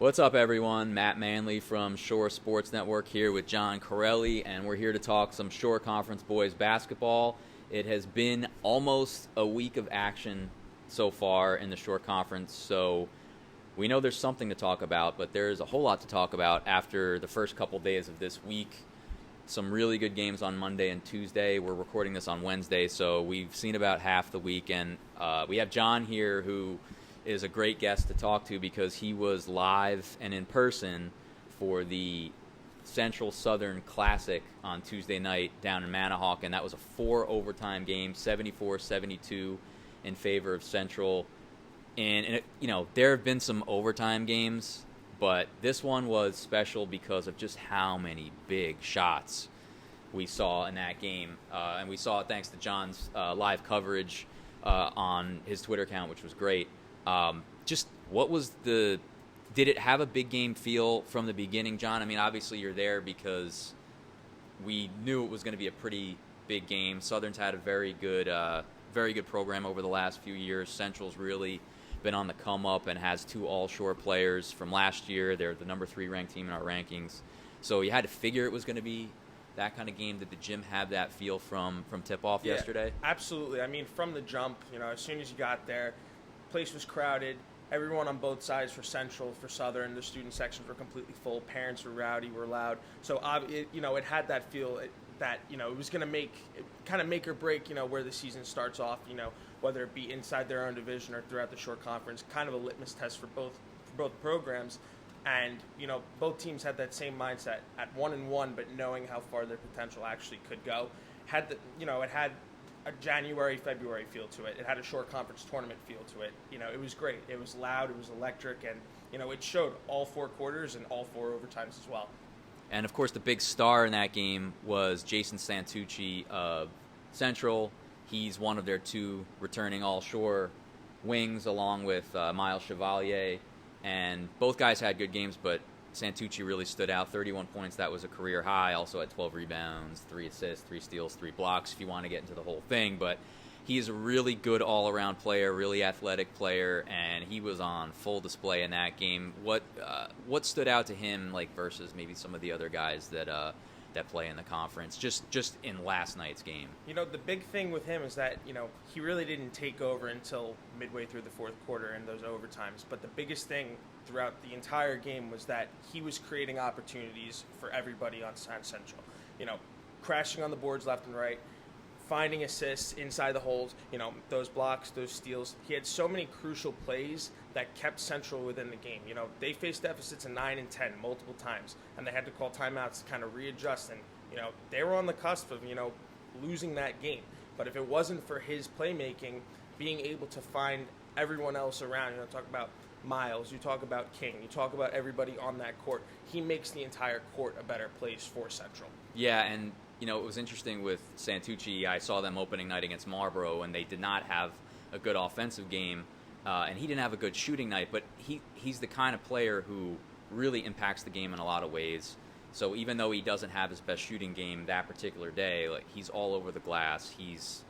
What's up, everyone? Matt Manley from Shore Sports Network here with John Carelli, and we're here to talk some Shore Conference boys basketball. It has been almost a week of action so far in the Shore Conference, so we know there's something to talk about, but there's a whole lot to talk about after the first couple days of this week. Some really good games on Monday and Tuesday. We're recording this on Wednesday, so we've seen about half the week, and we have John here who is a great guest to talk to because he was live and in person for the Central Southern Classic on Tuesday night down in Manahawk, and that was a 4-overtime game, 74-72 in favor of Central. And there have been some overtime games, but this one was special because of just how many big shots we saw in that game. And we saw it thanks to John's live coverage on his Twitter account, which was great. Did it have a big game feel from the beginning, John? I mean, obviously you're there because we knew it was going to be a pretty big game. Southern's had a very good program over the last few years. Central's really been on the come up and has two all-shore players from last year. They're the number 3 ranked team in our rankings. So you had to figure it was going to be that kind of game. Did the gym have that feel from tip-off yesterday? Absolutely. I mean, from the jump, as soon as you got there, place was crowded. Everyone on both sides for Central, for Southern, the student sections were completely full. Parents were rowdy, were loud. So it had that feel that it was going to make or break where the season starts off. Whether it be inside their own division or throughout the Shore Conference, kind of a litmus test for both programs. And both teams had that same mindset at 1-1, but knowing how far their potential actually could go. It had a January, February feel to it. It had a Shore Conference tournament feel to it. It was great. It was loud. It was electric. And, it showed all 4 quarters and all 4 overtimes as well. And, of course, the big star in that game was Jason Santucci of Central. He's one of their 2 returning all-shore wings along with Miles Chevalier. And both guys had good games, but Santucci really stood out. 31 points, that was a career high. Also had 12 rebounds, 3 assists, 3 steals, 3 blocks, if you want to get into the whole thing. But he's a really good all-around player, really athletic player, and he was on full display in that game. What stood out to him, versus maybe some of the other guys that play in the conference, just in last night's game? The big thing with him is that, he really didn't take over until midway through the 4th quarter in those overtimes. But the biggest thing throughout the entire game was that he was creating opportunities for everybody on Central. Crashing on the boards left and right, finding assists inside the holes, those blocks, those steals. He had so many crucial plays that kept Central within the game. They faced deficits of 9 and 10 multiple times, and they had to call timeouts to kind of readjust. And, they were on the cusp of, losing that game. But if it wasn't for his playmaking, being able to find everyone else around, talk about Miles, you talk about King, you talk about everybody on that court, he makes the entire court a better place for Central. Yeah, and it was interesting with Santucci. I saw them opening night against Marlboro, and they did not have a good offensive game, and he didn't have a good shooting night, but he's the kind of player who really impacts the game in a lot of ways. So even though he doesn't have his best shooting game that particular day, he's all over the glass. He's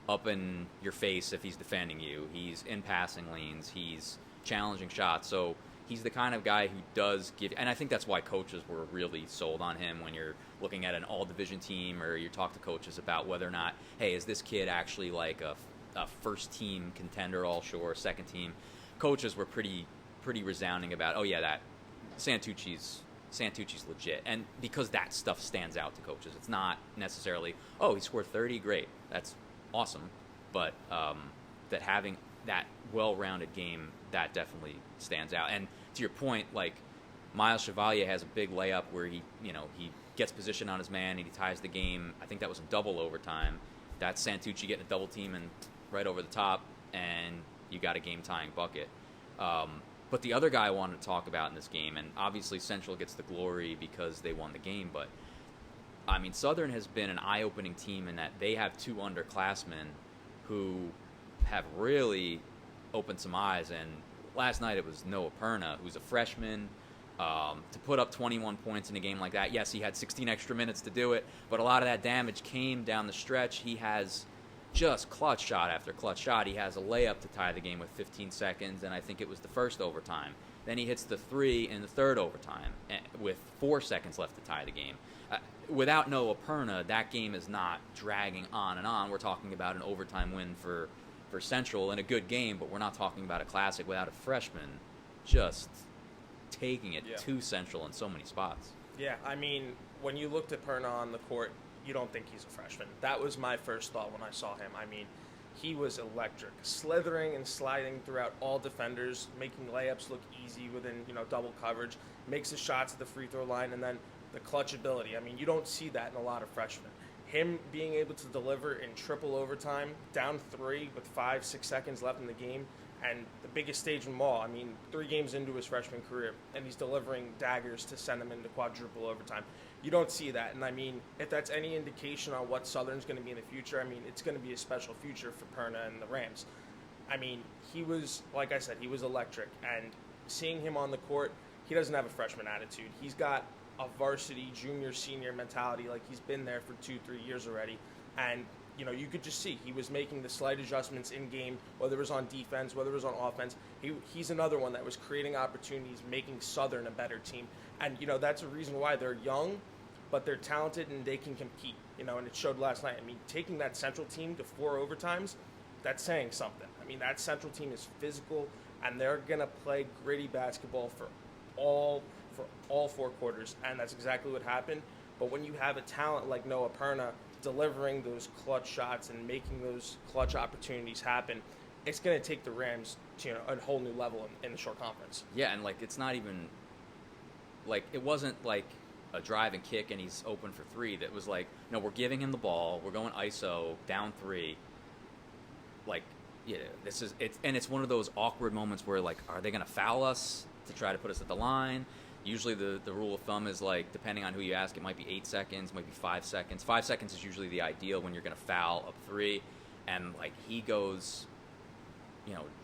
up in your face if he's defending you. He's in passing lanes. He's challenging shots. So he's the kind of guy who does give, and I think that's why coaches were really sold on him when you're looking at an all-division team or you talk to coaches about whether or not, hey, is this kid actually a first-team contender all-shore, second team? Coaches were pretty resounding about, oh, yeah, that Santucci's legit. And because that stuff stands out to coaches. It's not necessarily, oh, he scored 30, great. That's awesome. But that having that well-rounded game, that definitely stands out. And to your point, Miles Chevalier has a big layup where he gets position on his man and he ties the game. I think that was in double overtime. That's Santucci getting a double team and right over the top, and you got a game-tying bucket. But the other guy I wanted to talk about in this game, and obviously Central gets the glory because they won the game, but I mean, Southern has been an eye-opening team in that they have 2 underclassmen who have really opened some eyes. And last night it was Noah Perna, who's a freshman. To put up 21 points in a game like that, yes, he had 16 extra minutes to do it, but a lot of that damage came down the stretch. He has just clutch shot after clutch shot. He has a layup to tie the game with 15 seconds, and I think it was the first overtime. Then he hits the 3 in the third overtime with 4 seconds left to tie the game. Without Noah Perna, that game is not dragging on and on. We're talking about an overtime win for Central in a good game, but we're not talking about a classic without a freshman just taking it to Central in so many spots. Yeah, I mean, when you looked at Perna on the court, you don't think he's a freshman. That was my first thought when I saw him. I mean, he was electric, slithering and sliding throughout all defenders, making layups look easy within, double coverage, makes the shots at the free throw line, and then the clutch ability. I mean, you don't see that in a lot of freshmen. Him being able to deliver in triple overtime, down 3 with 5-6 seconds left in the game, and the biggest stage in them all. I mean, 3 games into his freshman career, and he's delivering daggers to send him into quadruple overtime. You don't see that. And, I mean, if that's any indication on what Southern's going to be in the future, I mean, it's going to be a special future for Perna and the Rams. I mean, he was, like I said, he was electric. And seeing him on the court, he doesn't have a freshman attitude. He's got a varsity, junior, senior mentality. Like, he's been there for 2-3 years already. And, you could just see he was making the slight adjustments in game, whether it was on defense, whether it was on offense. He's another one that was creating opportunities, making Southern a better team. And, that's a reason why they're young, but they're talented and they can compete, and it showed last night. I mean, taking that Central team to 4 overtimes, that's saying something. I mean, that Central team is physical, and they're going to play gritty basketball for all 4 quarters, and that's exactly what happened. But when you have a talent like Noah Perna delivering those clutch shots and making those clutch opportunities happen, it's going to take the Rams to a whole new level in the short conference. Yeah, and, it's not even, it wasn't a drive and kick and he's open for 3. That was no, we're giving him the ball, we're going ISO, down 3. This is it, and it's one of those awkward moments where are they going to foul us to try to put us at the line? Usually the rule of thumb is depending on who you ask, it might be 8 seconds, might be 5 seconds. 5 seconds is usually the ideal when you're going to foul up 3, and he goes,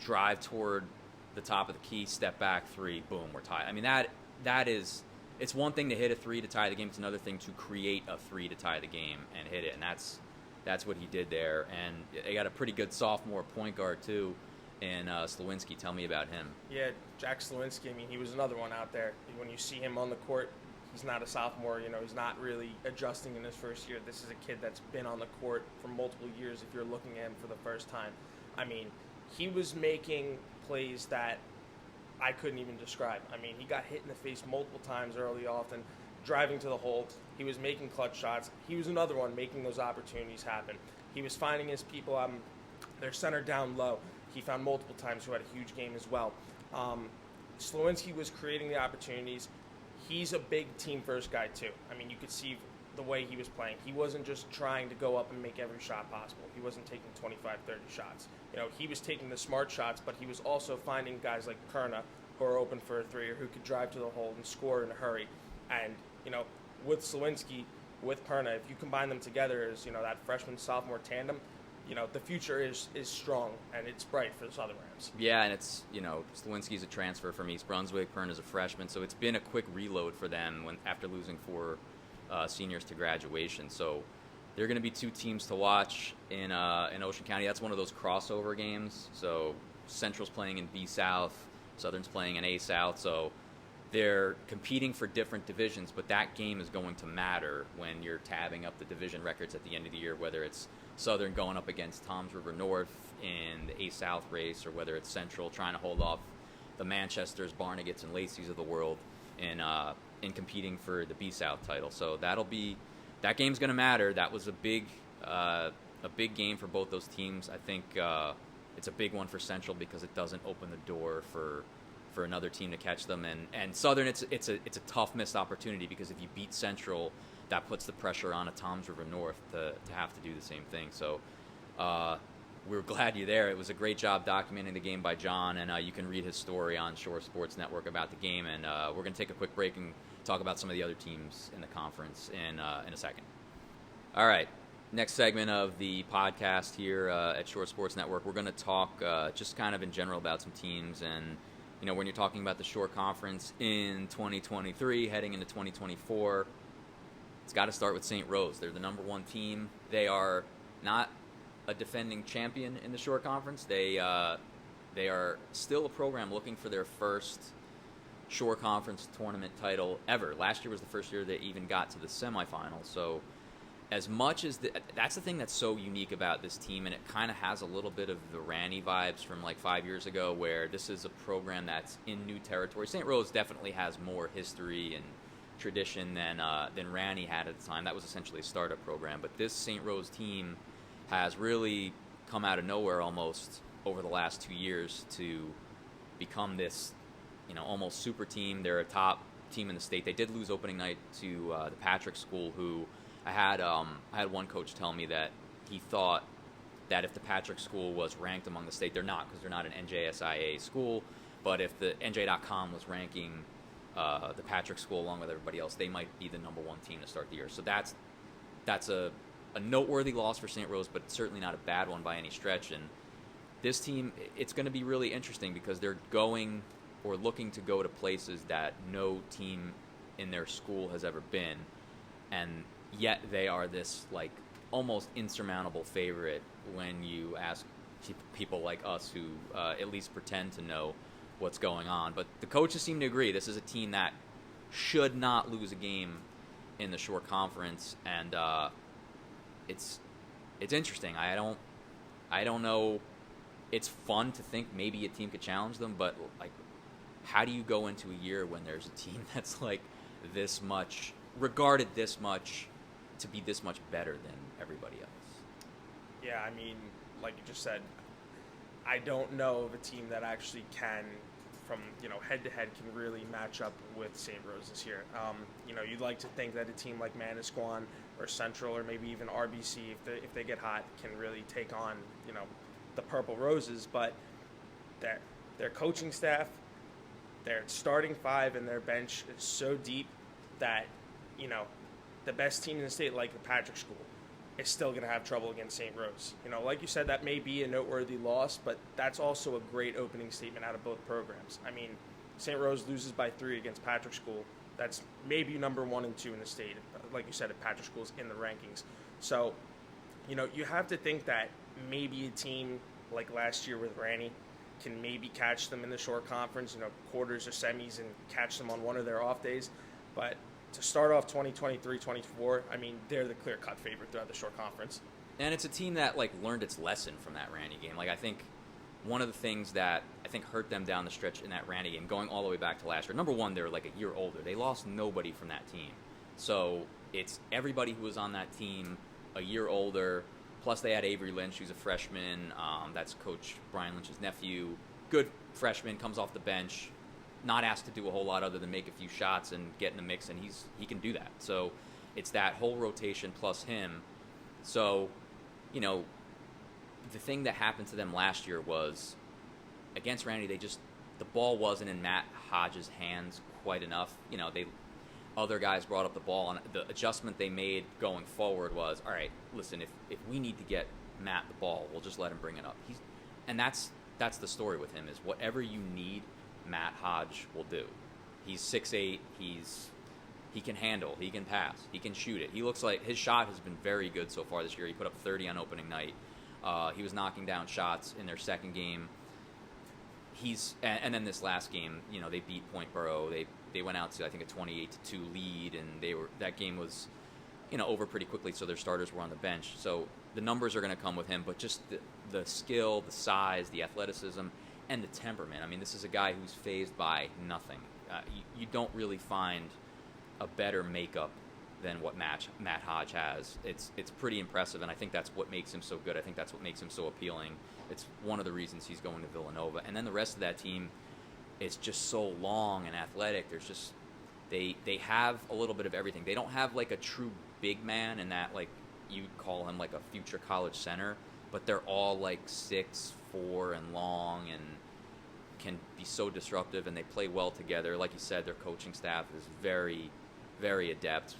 drive toward the top of the key, step back 3, boom, we're tied. I mean, that is. It's one thing to hit a 3 to tie the game. It's another thing to create a 3 to tie the game and hit it, and that's what he did there. And they got a pretty good sophomore point guard too, in Slowinski. Tell me about him. Yeah, Jack Slowinski. I mean, he was another one out there. When you see him on the court, he's not a sophomore. He's not really adjusting in his first year. This is a kid that's been on the court for multiple years. If you're looking at him for the first time, I mean, he was making plays that I couldn't even describe. I mean, he got hit in the face multiple times early, often driving to the hole. He was making clutch shots. He was another one making those opportunities happen. He was finding his people. They're centered down low. He found multiple times who had a huge game as well. Slowinski was creating the opportunities. He's a big team-first guy, too. I mean, you could see the way he was playing. He wasn't just trying to go up and make every shot possible. He wasn't taking 25, 30 shots. He was taking the smart shots, but he was also finding guys like Perna who are open for a 3 or who could drive to the hole and score in a hurry. And, with Slowinski, with Perna, if you combine them together as, that freshman-sophomore tandem, the future is strong and it's bright for the Southern Rams. Yeah, and it's, Slowinski's a transfer from East Brunswick. Perna's a freshman, so it's been a quick reload for them after losing 4 seniors to graduation. So they're going to be 2 teams to watch in Ocean County. That's one of those crossover games. So Central's playing in B South, Southern's playing in A South. So they're competing for different divisions, but that game is going to matter when you're tabbing up the division records at the end of the year, whether it's Southern going up against Toms River North in the A South race, or whether it's Central trying to hold off the Manchesters, Barnegats, and Lacey's of the world in competing for the B South title. So that game's going to matter. That was a big game for both those teams. I think it's a big one for Central because it doesn't open the door for another team to catch them. And Southern, it's a tough missed opportunity, because if you beat Central, that puts the pressure on a Toms River North to have to do the same thing. So we're glad you're there. It was a great job documenting the game by John, and you can read his story on Shore Sports Network about the game. And we're going to take a quick break and talk about some of the other teams in the conference in a second. All right. Next segment of the podcast here at Shore Sports Network, we're going to talk just kind of in general about some teams. And when you're talking about the Shore Conference in 2023, heading into 2024, it's got to start with St. Rose. They're the number 1 team. They are not a defending champion in the Shore Conference. They are still a program looking for their first Shore Conference tournament title ever. Last year was the first year they even got to the semifinals. So as much as that's the thing that's so unique about this team, and it kind of has a little bit of the Ranny vibes from like 5 years ago, where this is a program that's in new territory. St. Rose definitely has more history and tradition than Ranny had at the time. That was essentially a startup program. But this St. Rose team has really come out of nowhere almost over the last 2 years to become this, almost super team. They're a top team in the state. They did lose opening night to the Patrick School, who I had one coach tell me that he thought that if the Patrick School was ranked among the state, they're not, because they're not an NJSIA school, but if the NJ.com was ranking the Patrick School along with everybody else, they might be the number one team to start the year. So that's a noteworthy loss for St. Rose, but certainly not a bad one by any stretch. And this team, it's going to be really interesting because they're going or looking to go to places that no team in their school has ever been, and yet they are this like almost insurmountable favorite when you ask people like us who at least pretend to know what's going on. But the coaches seem to agree this is a team that should not lose a game in the Shore Conference, and it's interesting. I don't know. It's fun to think maybe a team could challenge them, but like, how do you go into a year when there's a team that's like this much regarded this much to be this much better than everybody else? Yeah, I mean, like you just said, I don't know of a team that actually can, from head to head, can really match up with St. Rose this year. You'd like to think that a team like Manasquan or Central or maybe even RBC, if they get hot, can really take on the Purple Roses, but their coaching staff, their starting five, and their bench is so deep that the best team in the state, like the Patrick School, is still going to have trouble against St. Rose. Like you said, that may be a noteworthy loss, but that's also a great opening statement out of both programs. I mean, St. Rose loses by 3 against Patrick School. That's maybe number 1 and 2 in the state. Like you said, if Patrick School's in the rankings. So, you have to think that maybe a team like last year with Ranny can maybe catch them in the Shore Conference, quarters or semis, and catch them on one of their off days. But to start off 2023-24, I mean, they're the clear-cut favorite throughout the Shore Conference. And it's a team that learned its lesson from that Randy game. I think one of the things that I think hurt them down the stretch in that Randy game, going all the way back to last year, number one, they're like a year older. They lost nobody from that team. So it's everybody who was on that team a year older, plus they had Avery Lynch, who's a freshman. That's Coach Brian Lynch's nephew. Good freshman, comes off the bench, not asked to do a whole lot other than make a few shots and get in the mix, and he can do that. So it's that whole rotation plus him. So, the thing that happened to them last year was, against Randy, the ball wasn't in Matt Hodge's hands quite enough. Other guys brought up the ball, and the adjustment they made going forward was, all right, listen, if we need to get Matt the ball, we'll just let him bring it up. And that's the story with him, is whatever you need, Matt Hodge will do. He's 6'8", he can handle, he can pass, he can shoot it. He looks like his shot has been very good so far this year. He put up 30 on opening night. He was knocking down shots in their second game. And then this last game, they beat Point Borough. They went out to, I think, a 28-2 lead, and that game was, over pretty quickly. So their starters were on the bench. So the numbers are going to come with him, but just the skill, the size, the athleticism, and the temperament. I mean, this is a guy who's fazed by nothing. You don't really find a better makeup than what Matt Hodge has. It's pretty impressive, and I think that's what makes him so good. I think that's what makes him so appealing. It's one of the reasons he's going to Villanova. And then the rest of that team is just so long and athletic. There's just they have a little bit of everything. They don't have like a true big man in that, like, you'd call him like a future college center, but they're all like 6'4" and long and can be so disruptive, and they play well together. Like you said, their coaching staff is very, very adept.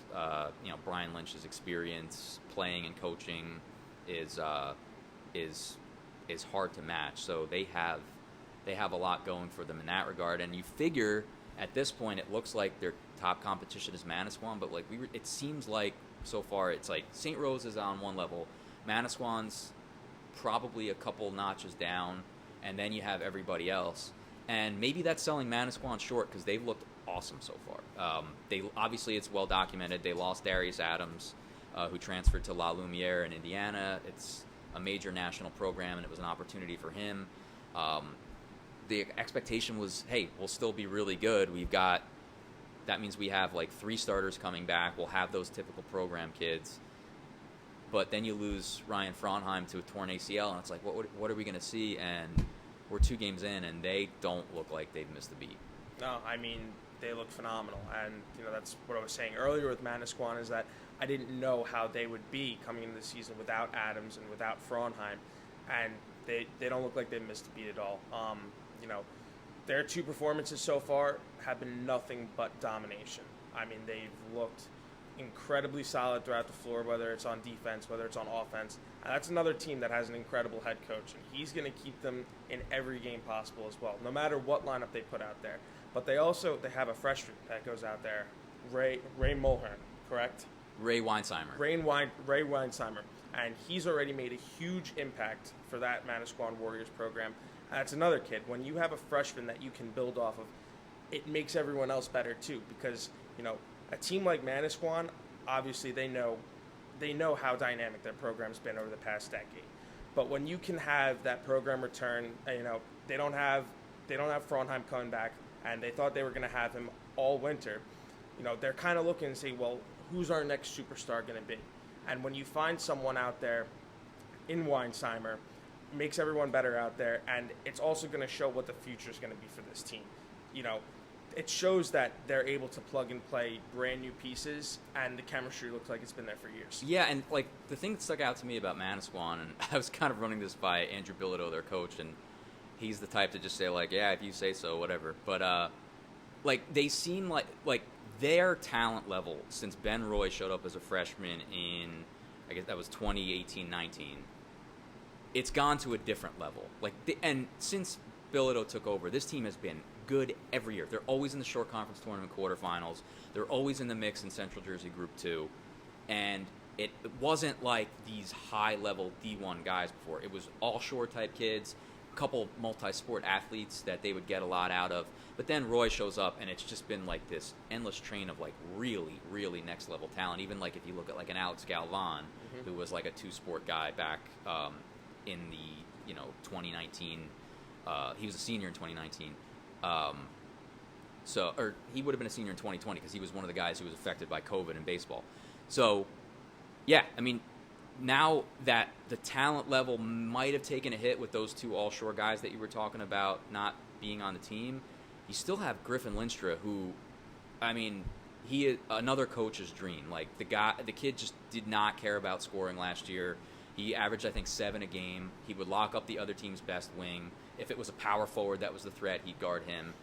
Brian Lynch's experience playing and coaching is hard to match. So they have a lot going for them in that regard. And you figure at this point, it looks like their top competition is Manasquan, but it seems like so far it's like St. Rose is on one level, Manasquan's probably a couple notches down, and then you have everybody else. And maybe that's selling Manasquan short because they've looked awesome so far. They obviously, it's well documented. They lost Darius Adams, who transferred to La Lumiere in Indiana. It's a major national program, and it was an opportunity for him. The expectation was, hey, we'll still be really good. That means we have like 3 starters coming back. We'll have those typical program kids. But then you lose Ryan Frauenheim to a torn ACL, and it's like, what are we going to see? And we're 2 games in, and they don't look like they've missed a beat. No, I mean, they look phenomenal. And, that's what I was saying earlier with Manasquan, is that I didn't know how they would be coming into the season without Adams and without Frauenheim. And they don't look like they've missed a beat at all. Their 2 performances so far have been nothing but domination. I mean, they've looked incredibly solid throughout the floor, whether it's on defense, whether it's on offense. And that's another team that has an incredible head coach, and he's going to keep them in every game possible as well, no matter what lineup they put out there. But they have a freshman that goes out there, Ray Mulhern, correct? Ray Weinsheimer. Ray Weinsheimer. And he's already made a huge impact for that Manasquan Warriors program. And that's another kid. When you have a freshman that you can build off of, it makes everyone else better too, because, a team like Manasquan, obviously they know how dynamic their program's been over the past decade. But when you can have that program return, they don't have Frauenheim coming back, and they thought they were going to have him all winter. They're kind of looking and say, well, who's our next superstar going to be? And when you find someone out there in Weinsheimer, it makes everyone better out there, and it's also going to show what the future is going to be for this team. It shows that they're able to plug and play brand new pieces, and the chemistry looks like it's been there for years. Yeah, and like the thing that stuck out to me about Manasquan, and I was kind of running this by Andrew Bilodeau, their coach, and he's the type to just say like, yeah, if you say so, whatever. But they seem like their talent level since Ben Roy showed up as a freshman in, I guess that was 2018-19, it's gone to a different level. And since Bilodeau took over, this team has been good every year. They're always in the short conference tournament quarterfinals. They're always in the mix in Central Jersey Group 2. And it wasn't like these high-level D1 guys before. It was all shore-type kids, a couple multi-sport athletes that they would get a lot out of. But then Roy shows up, and it's just been like this endless train of like really, really next-level talent. Even like if you look at like an Alex Galvan, who was like a 2-sport guy back in the 2019. He was a senior in 2019. Or he would have been a senior in 2020 because he was one of the guys who was affected by COVID in baseball. So, yeah, I mean, now that the talent level might have taken a hit with those 2 all-shore guys that you were talking about not being on the team, you still have Griffin Linstra, who, I mean, he is another coach's dream. Like, the kid just did not care about scoring last year. He averaged, I think, 7 a game. He would lock up the other team's best wing. If it was a power forward that was the threat, he'd guard him.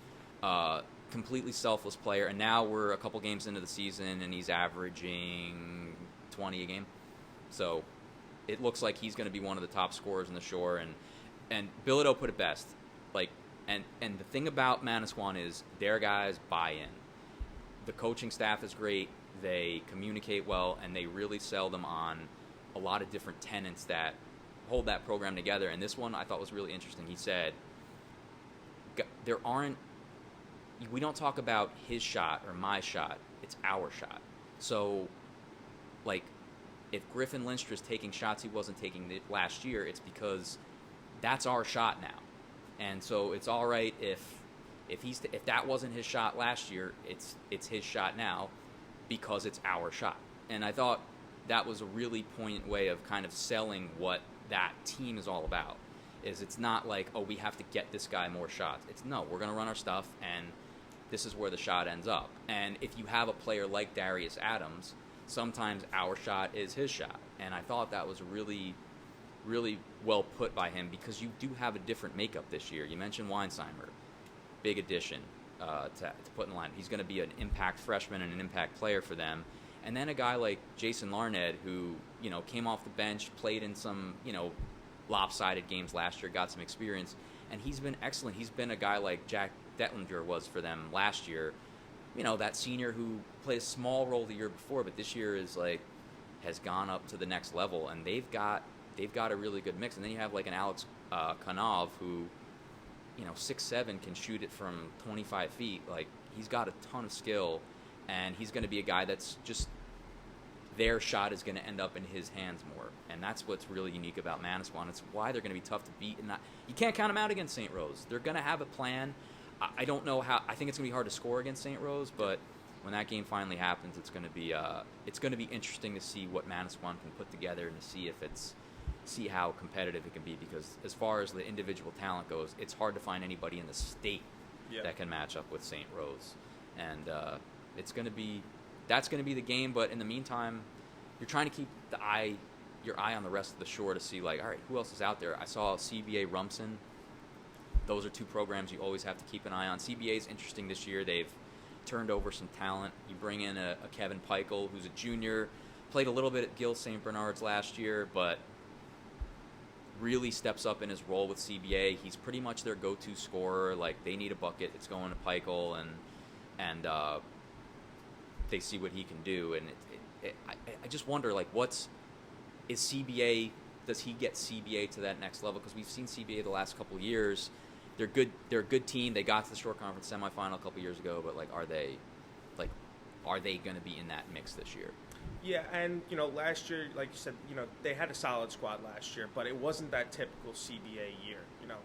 Completely selfless player. And now we're a couple games into the season, and he's averaging 20 a game. So it looks like he's going to be one of the top scorers in the shore. And Bilodeau put it best. And the thing about Manasquan is their guys buy in. The coaching staff is great. They communicate well, and they really sell them on a lot of different tenets that hold that program together. And this one I thought was really interesting. He said, we don't talk about his shot or my shot, it's our shot. So, like, if Griffin Linstra is taking shots he wasn't taking last year, it's because that's our shot now. And so it's all right if that wasn't his shot last year, it's his shot now because it's our shot. And I thought that was a really poignant way of kind of selling what that team is all about. It's not like, oh, we have to get this guy more shots. It's no, we're going to run our stuff, and this is where the shot ends up. And if you have a player like Darius Adams, sometimes our shot is his shot. And I thought that was really, really well put by him because you do have a different makeup this year. You mentioned Weinsheimer, big addition to put in the line. He's going to be an impact freshman and an impact player for them. And then a guy like Jason Larned, who, came off the bench, played in some, lopsided games last year, got some experience, and he's been excellent. He's been a guy like Jack Detlinger was for them last year, that senior who played a small role the year before, but this year has gone up to the next level, and they've got a really good mix. And then you have like an Alex Kanov who, 6'7", can shoot it from 25 feet. Like, he's got a ton of skill, and he's going to be a guy that's just their shot is going to end up in his hands more. And that's what's really unique about Manasquan. It's why they're going to be tough to beat. And you can't count them out against St. Rose. They're going to have a plan. I don't know how. I think it's going to be hard to score against St. Rose, but when that game finally happens, it's going to be interesting to see what Manasquan can put together and to see how competitive it can be, because as far as the individual talent goes, it's hard to find anybody in the state that can match up with St. Rose. And that's going to be the game. But in the meantime, you're trying to keep your eye on the rest of the shore to see, like, all right, who else is out there? I saw CBA Rumson. Those are two programs you always have to keep an eye on. CBA is interesting this year. They've turned over some talent. You bring in a Kevin Peichel, who's a junior, played a little bit at Gil St. Bernard's last year, but really steps up in his role with CBA. He's pretty much their go-to scorer. Like, they need a bucket, it's going to Peichel, and they see what he can do. And I just wonder, like, is CBA? Does he get CBA to that next level? Because we've seen CBA the last couple of years. They're good. They're a good team. They got to the Shore Conference semifinal a couple years ago, but are they going to be in that mix this year? Yeah, and last year, like you said, they had a solid squad last year, but it wasn't that typical CBA year.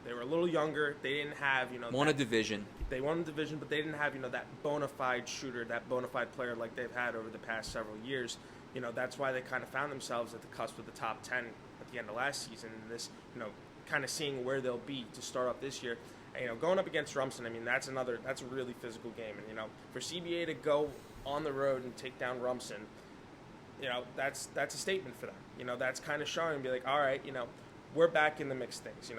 They were a little younger. They didn't have won a division. They won a division, but they didn't have that bona fide shooter, that bona fide player like they've had over the past several years. That's why they kind of found themselves at the cusp of the top 10 at the end of last season. And this, kind of seeing where they'll be to start off this year. And, going up against Rumson, I mean, that's a really physical game. And, for CBA to go on the road and take down Rumson, that's a statement for them. That's kind of showing, be like, all right, we're back in the mix of things.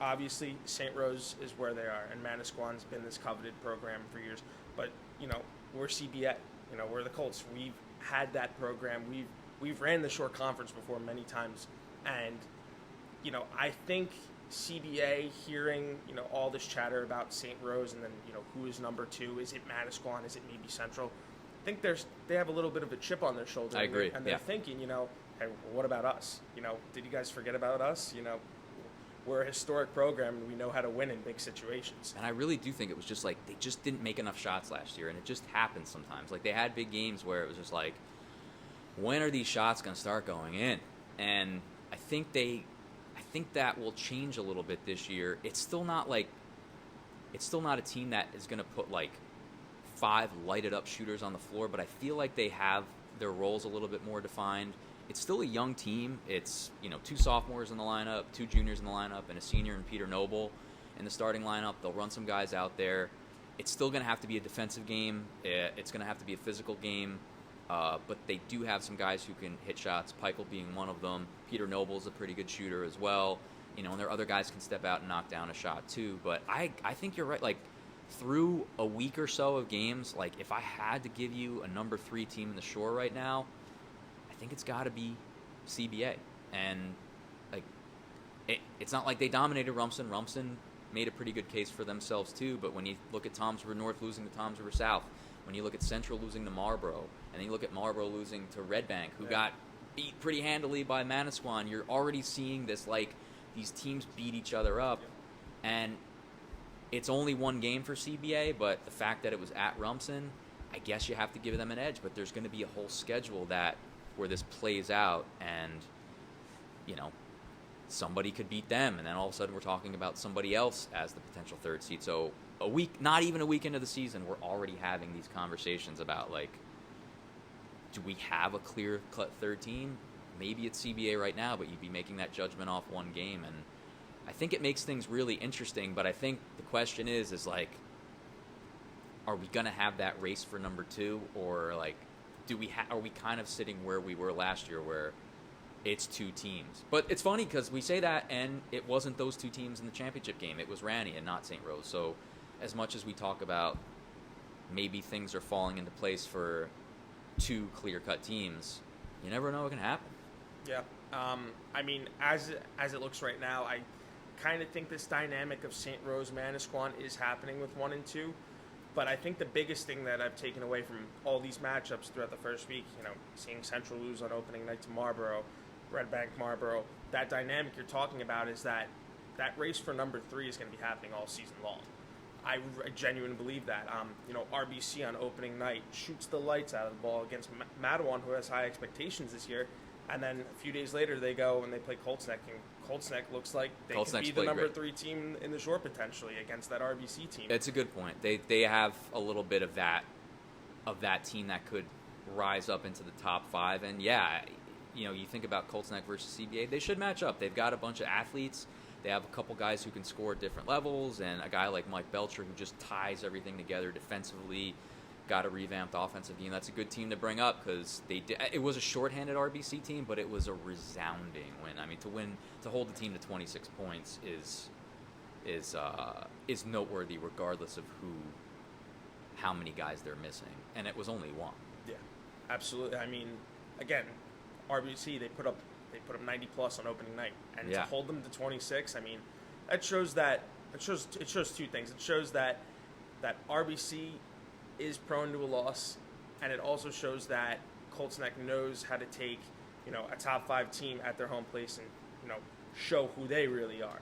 Obviously St. Rose is where they are, and Manasquan's been this coveted program for years. But, we're CBA. We're the Colts. We've had that program. We've ran the Shore Conference before many times. And, I think CBA hearing, all this chatter about St. Rose and then, who is number 2? Is it Manasquan? Is it maybe Central? I think they have a little bit of a chip on their shoulder. I agree. And they're thinking, hey, what about us? Did you guys forget about us? We're a historic program and we know how to win in big situations. And I really do think it was just like they just didn't make enough shots last year, and it just happens sometimes. Like, they had big games where it was just like, when are these shots going to start going in? And I think that will change a little bit this year. It's still not a team that is going to put 5 lighted up shooters on the floor, but I feel like they have their roles a little bit more defined. It's still a young team. It's 2 sophomores in the lineup, 2 juniors in the lineup, and a senior in Peter Noble in the starting lineup. They'll run some guys out there. It's still going to have to be a defensive game. It's going to have to be a physical game. But they do have some guys who can hit shots, Peichel being one of them. Peter Noble's a pretty good shooter as well. And there are other guys can step out and knock down a shot too. But I think you're right. Through a week or so of games, if I had to give you a number 3 team in the Shore right now, I think it's got to be CBA. And it's not like they dominated Rumson. Rumson made a pretty good case for themselves too. But when you look at Toms River North losing to Toms River South, when you look at Central losing to Marlboro, and then you look at Marlboro losing to Red Bank, who got beat pretty handily by Manasquan, you're already seeing this, these teams beat each other up. And it's only one game for CBA, but the fact that it was at Rumson, I guess you have to give them an edge. But there's going to be a whole schedule where this plays out, and, somebody could beat them, and then all of a sudden we're talking about somebody else as the potential 3rd seed. So not even a week into the season, we're already having these conversations about, do we have a clear-cut 3rd team? Maybe it's CBA right now, but you'd be making that judgment off one game. And I think it makes things really interesting, but I think the question is are we going to have that race for number 2? Or, are we kind of sitting where we were last year, where it's 2 teams? But it's funny because we say that, and it wasn't those 2 teams in the championship game. It was Ranny and not St. Rose. So as much as we talk about maybe things are falling into place for 2 clear-cut teams, you never know what can happen. Yeah. As it looks right now, I kind of think this dynamic of St. Rose Manasquan is happening with 1 and 2. But I think the biggest thing that I've taken away from all these matchups throughout the first week, seeing Central lose on opening night to Marlboro, Red Bank Marlboro, that dynamic you're talking about is that that race for number 3 is going to be happening all season long. I genuinely believe that. RBC on opening night shoots the lights out of the ball against Matawan, who has high expectations this year, and then a few days later they go and they play Colts Neck, and Colts Neck looks like they could be the number 3 team in the shore potentially against that RBC team. It's a good point. They have a little bit of that team that could rise up into the top 5, and you think about Colts Neck versus CBA, they should match up. They've got a bunch of athletes. They have a couple guys who can score at different levels, and a guy like Mike Belcher who just ties everything together defensively. Got a revamped offensive game. That's a good team to bring up because it was a shorthanded RBC team, but it was a resounding win. I mean, to hold the team to 26 points is noteworthy, regardless of how many guys they're missing, and it was only one. Yeah, absolutely. I mean, again, RBC they put up 90 plus on opening night, and to hold them to 26, I mean, it shows 2 things. It shows that RBC is prone to a loss, and it also shows that Colts Neck knows how to take a top 5 team at their home place and show who they really are.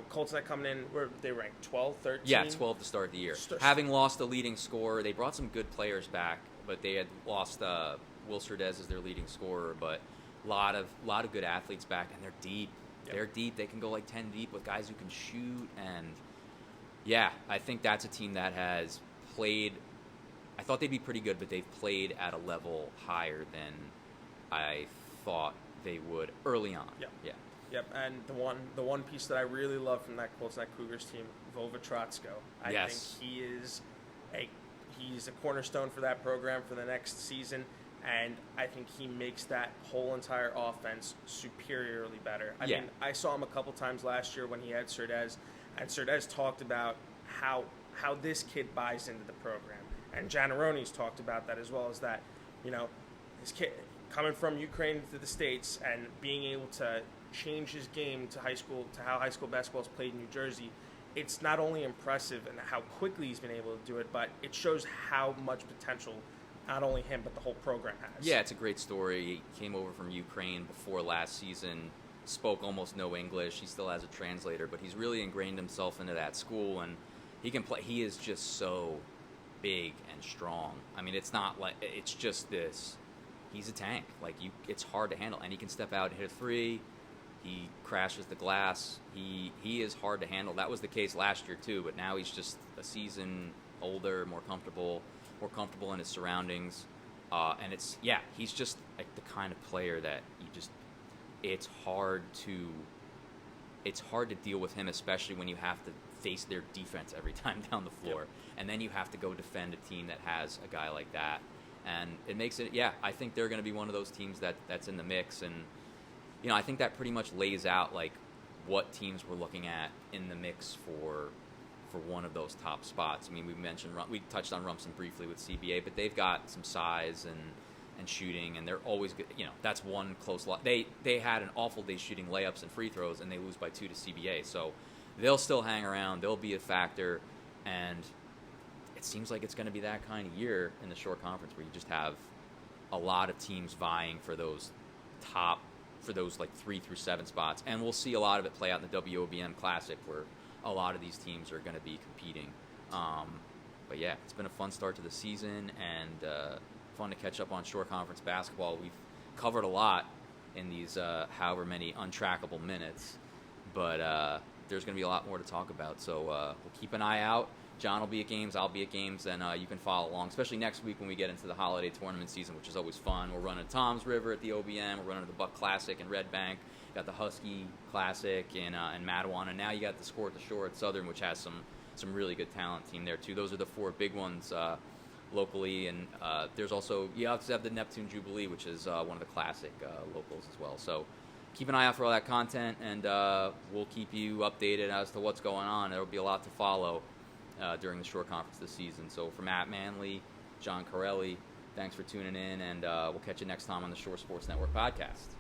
Colts Neck coming in, where they ranked 12, 13? Yeah, 12 to start the year. Having lost the leading scorer, they brought some good players back, but they had lost Will Surdez as their leading scorer, but a lot of good athletes back, and they're deep. Yep. They're deep. They can go like 10 deep with guys who can shoot, and I think that's a team that has played. I thought they'd be pretty good, but they've played at a level higher than I thought they would early on. Yep. Yeah. Yep. And the one piece that I really love from that Colts Neck Cougars team, Vova Trotsko. I think he's a cornerstone for that program for the next season. And I think he makes that whole entire offense superiorly better. I mean, I saw him a couple times last year when he had Surdez, and Surdez talked about how this kid buys into the program. And Giannaroni's talked about that as well, as that, his kid coming from Ukraine to the States and being able to change his game to how high school basketball is played in New Jersey. It's not only impressive in how quickly he's been able to do it, but it shows how much potential not only him, but the whole program has. Yeah, it's a great story. He came over from Ukraine before last season, spoke almost no English. He still has a translator, but he's really ingrained himself into that school, and he can play. He is just so big and strong. I mean, it's not like it's just this. He's a tank. It's hard to handle, and he can step out and hit a 3. He crashes the glass. He is hard to handle. That was the case last year too, but now he's just a season older, more comfortable in his surroundings, and he's just like the kind of player that it's hard to deal with him, especially when you have to face their defense every time down the floor, and then you have to go defend a team that has a guy like that, and it makes it. I think they're going to be one of those teams that's in the mix, and I think that pretty much lays out like what teams we're looking at in the mix for one of those top spots. I mean, we touched on Rumson briefly with CBA, but they've got some size and shooting, and they're always good. That's one close lot. They had an awful day shooting layups and free throws, and they lose by 2 to CBA. So they'll still hang around. They'll be a factor, and it seems like it's going to be that kind of year in the short conference where you just have a lot of teams vying for those like 3 through 7 spots, and we'll see a lot of it play out in the WOBM Classic where a lot of these teams are going to be competing. But it's been a fun start to the season, and fun to catch up on short conference basketball. We've covered a lot in these however many untrackable minutes, but there's going to be a lot more to talk about. So we'll keep an eye out. John will be at games, I'll be at games, and you can follow along, especially next week when we get into the holiday tournament season, which is always fun. We're running Tom's River at the OBM. We're running the Buck Classic in Red Bank. Got the Husky Classic in Matawan, and now you got the Score at the Shore at Southern, which has some really good talent team there too. Those are the 4 big ones locally, and there's also you also have the Neptune Jubilee, which is one of the classic locals as well. So keep an eye out for all that content, and we'll keep you updated as to what's going on. There will be a lot to follow during the short conference this season. So for Matt Manley, John Carelli, thanks for tuning in, and we'll catch you next time on the Shore Sports Network podcast.